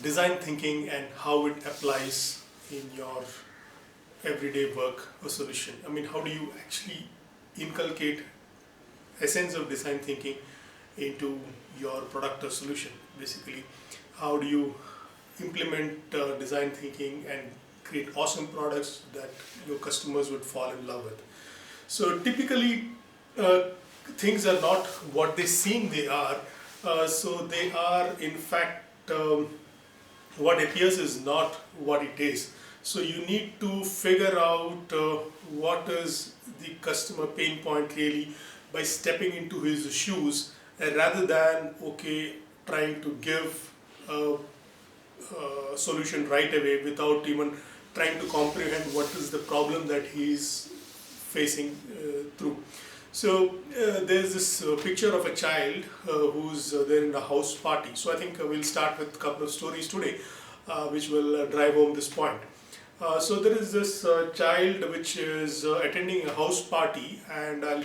design thinking and how it applies in your everyday work or solution. I mean, how do you actually inculcate essence of design thinking into your product or solution? Basically, how do you implement design thinking and create awesome products that your customers would fall in love with? So typically, uh, things are not what they seem they are. So they are in fact, what appears is not what it is. So you need to figure out what is the customer pain point really by stepping into his shoes, rather than trying to give a, a solution right away without even trying to comprehend what is the problem that he's facing through. So there's this picture of a child who's there in a house party. So I think we'll start with a couple of stories today, which will drive home this point. So there is this child which is attending a house party, and I'll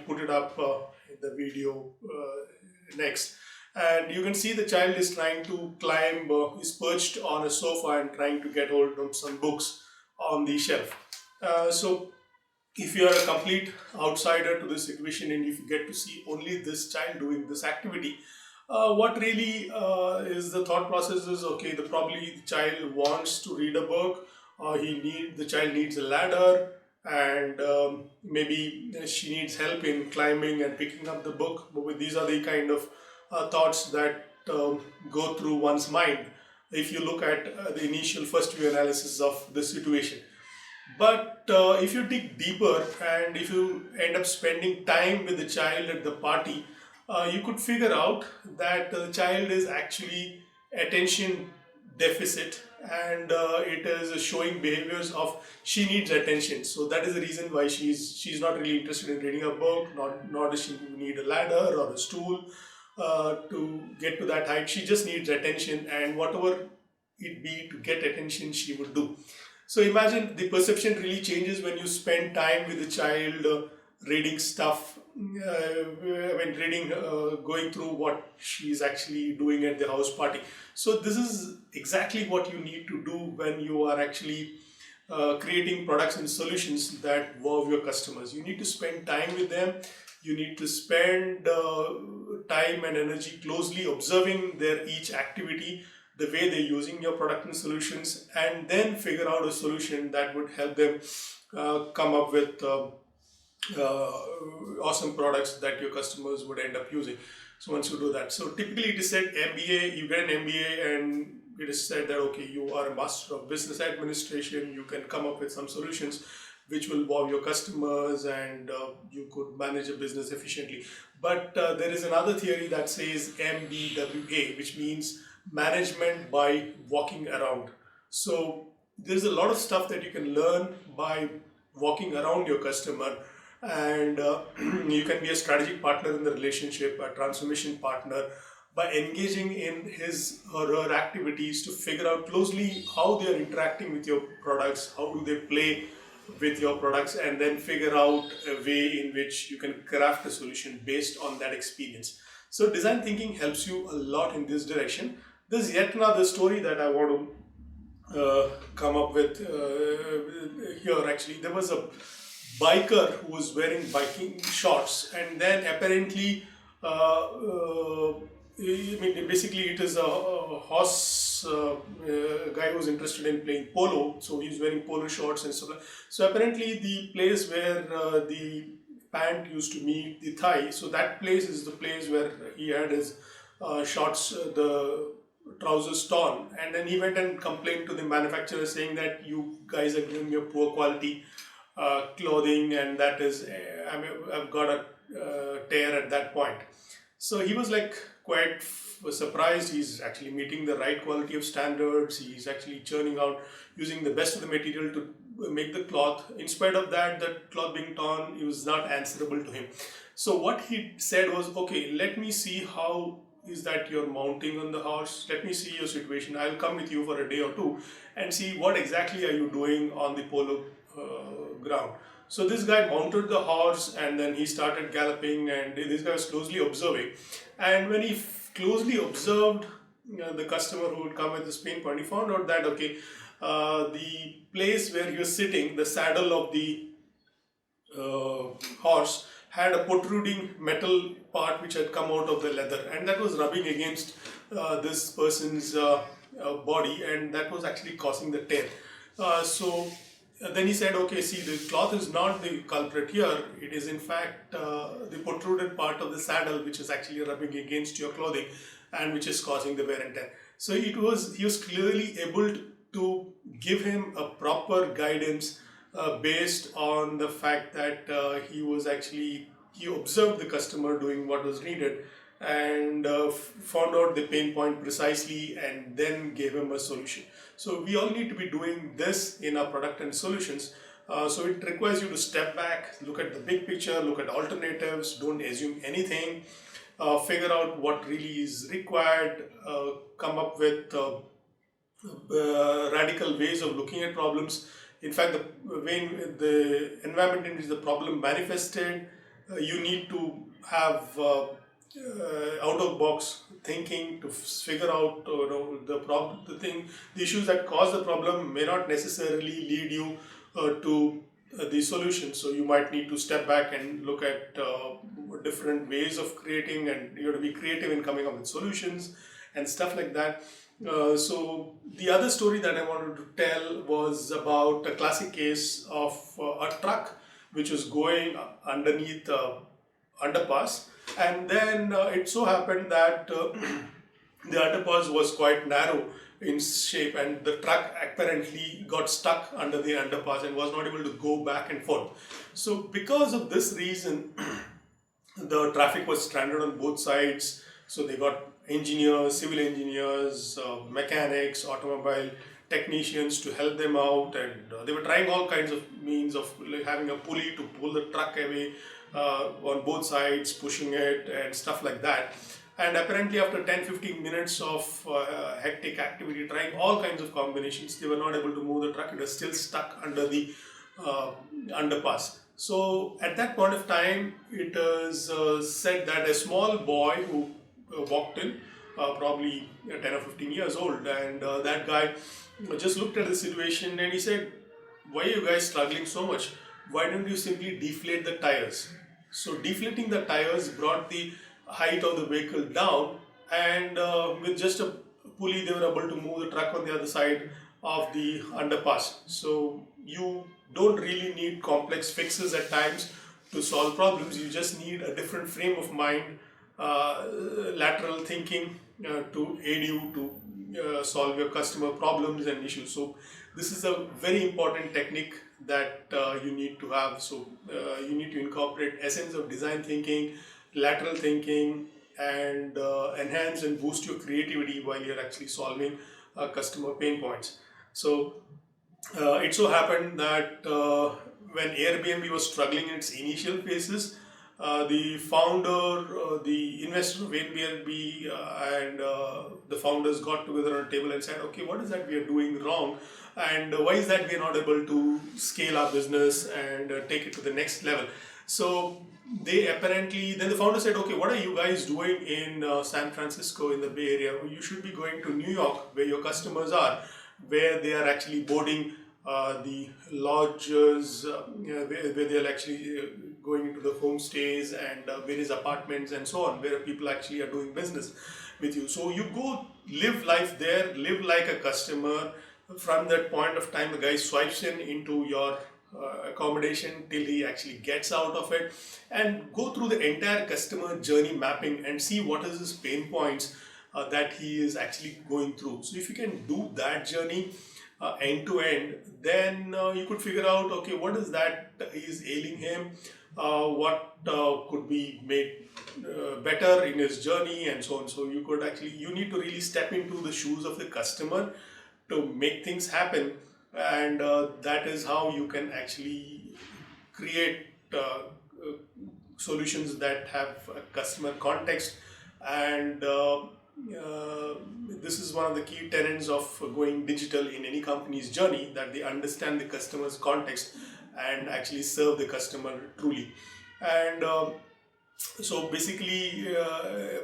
put it up in the video next. And you can see the child is trying to climb, is perched on a sofa and trying to get hold of some books on the shelf. So if you are a complete outsider to this equation and if you get to see only this child doing this activity, what really is the thought process is, okay, probably the child wants to read a book, or the child needs a ladder, and maybe she needs help in climbing and picking up the book. But these are the kind of thoughts that go through one's mind if you look at the initial first view analysis of the situation. But if you dig deeper and if you end up spending time with the child at the party, you could figure out that the child is actually attention deficit, and it is showing behaviors of she needs attention. So that is the reason why she's not really interested in reading a book, nor does she need a ladder or a stool to get to that height. She just needs attention, and whatever it be to get attention, she would do. So imagine the perception really changes when you spend time with the child reading stuff, going through what she's actually doing at the house party. So this is exactly what you need to do when you are actually creating products and solutions that wow your customers. You need to spend time with them. You need to spend time and energy closely observing their each activity, the way they're using your product and solutions, and then figure out a solution that would help them come up with awesome products that your customers would end up using. So once you do that, so typically it is said MBA, you get an MBA and it is said that okay, you are a master of business administration, you can come up with some solutions which will wow your customers, and you could manage a business efficiently. But there is another theory that says MBWA, which means management by walking around. So there's a lot of stuff that you can learn by walking around your customer, and you can be a strategic partner in the relationship, a transformation partner, by engaging in his or her activities to figure out closely how they are interacting with your products, how do they play with your products, and then figure out a way in which you can craft a solution based on that experience. So design thinking helps you a lot in this direction. There's yet another story that I want to come up with here. Actually, there was a biker who was wearing biking shorts, and then apparently basically it is a horse guy who was interested in playing polo, so he's wearing polo shorts and stuff. So apparently the place where the pant used to meet the thigh, so that place is the place where he had his shorts, the trousers torn, and then he went and complained to the manufacturer saying that you guys are giving me a poor quality clothing, and that is I've got a tear at that point. So he was like quite surprised. He's actually meeting the right quality of standards. He's actually churning out using the best of the material to make the cloth. In spite of that, the cloth being torn, it was not answerable to him. So what he said was, okay, let me see how is that you're mounting on the horse. Let me see your situation. I'll come with you for a day or two and see what exactly are you doing on the polo ground. So this guy mounted the horse and then he started galloping, and this guy was closely observing. And when he closely observed the customer who would come with this pain point, he found out that okay, the place where he was sitting, the saddle of the horse had a protruding metal part which had come out of the leather, and that was rubbing against this person's body, and that was actually causing the tear. So then he said, okay, see, the cloth is not the culprit here. It is in fact the protruded part of the saddle which is actually rubbing against your clothing and which is causing the wear and tear. So he was clearly able to give him a proper guidance based on the fact that he observed the customer doing what was needed, and found out the pain point precisely and then gave him a solution. So we all need to be doing this in our product and solutions. So it requires you to step back, look at the big picture, look at alternatives, don't assume anything, figure out what really is required, come up with radical ways of looking at problems. In fact, the environment in which the problem manifested, you need to have out-of-box thinking to figure out the issues that cause the problem may not necessarily lead you to the solution. So you might need to step back and look at different ways of creating, and you have to be creative in coming up with solutions and stuff like that. So the other story that I wanted to tell was about a classic case of a truck which was going underneath underpass, and then it so happened that the underpass was quite narrow in shape, and the truck apparently got stuck under the underpass and was not able to go back and forth. So because of this reason, the traffic was stranded on both sides. So they got engineers, civil engineers, mechanics, automobile technicians to help them out, and they were trying all kinds of means of having a pulley to pull the truck away on both sides, pushing it and stuff like that. And apparently after 10-15 minutes of hectic activity, trying all kinds of combinations, they were not able to move the truck. It was still stuck under the underpass. So at that point of time, it is said that a small boy who walked in, probably 10 or 15 years old, and that guy just looked at the situation and he said, why are you guys struggling so much? Why don't you simply deflate the tires? So deflating the tires brought the height of the vehicle down, and with just a pulley they were able to move the truck on the other side of the underpass. So you don't really need complex fixes at times to solve problems. You just need a different frame of mind, lateral thinking to aid you to solve your customer problems and issues. So this is a very important technique that you need to have. So you need to incorporate essence of design thinking, lateral thinking, and enhance and boost your creativity while you're actually solving customer pain points. So it so happened that when Airbnb was struggling in its initial phases, the founder, the investor of Airbnb, and the founders got together on a table and said, okay, what is that we are doing wrong, and why is that we are not able to scale our business and take it to the next level? So they apparently, then the founder said, okay, what are you guys doing in San Francisco in the Bay Area? You should be going to New York where your customers are, where they are actually boarding the lodges, where they are actually going into the homestays and various apartments and so on, where people actually are doing business with you. So you go live life there, live like a customer. From that point of time, the guy swipes into your accommodation till he actually gets out of it, and go through the entire customer journey mapping and see what is his pain points that he is actually going through. So if you can do that journey end to end, then you could figure out, okay, what is that is ailing him, what could be made better in his journey and so on. So you could actually, you need to really step into the shoes of the customer to make things happen, and that is how you can actually create solutions that have a customer context. And this is one of the key tenets of going digital in any company's journey, that they understand the customer's context and actually serve the customer truly. And so basically,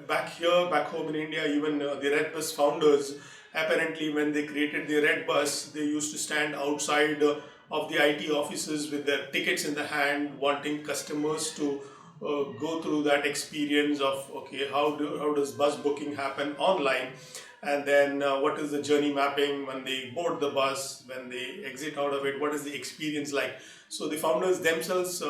back home in India, even the Red Bus founders, apparently when they created the Red Bus, they used to stand outside of the IT offices with their tickets in the hand, wanting customers to go through that experience of, okay, how does bus booking happen online, and then what is the journey mapping when they board the bus, when they exit out of it, what is the experience like. So the founders themselves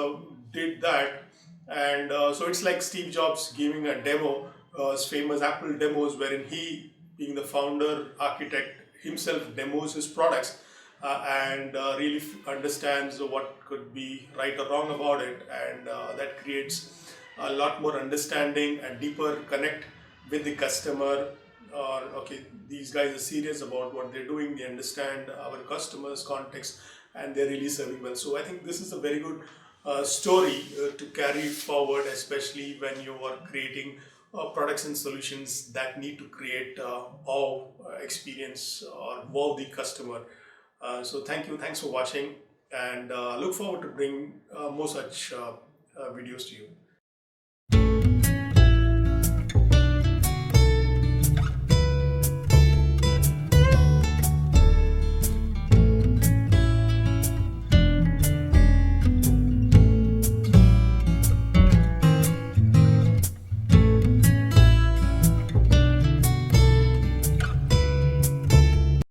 did that. And so it's like Steve Jobs giving a demo, his famous Apple demos, wherein he, being the founder architect himself, demos his products, and really understands what could be right or wrong about it, and that creates a lot more understanding and deeper connect with the customer. Or okay, these guys are serious about what they're doing, they understand our customers context, and they're really serving well. So I think this is a very good story to carry forward, especially when you are creating products and solutions that need to create awe experience or wow the customer. So thanks for watching, and look forward to bring more such videos to you.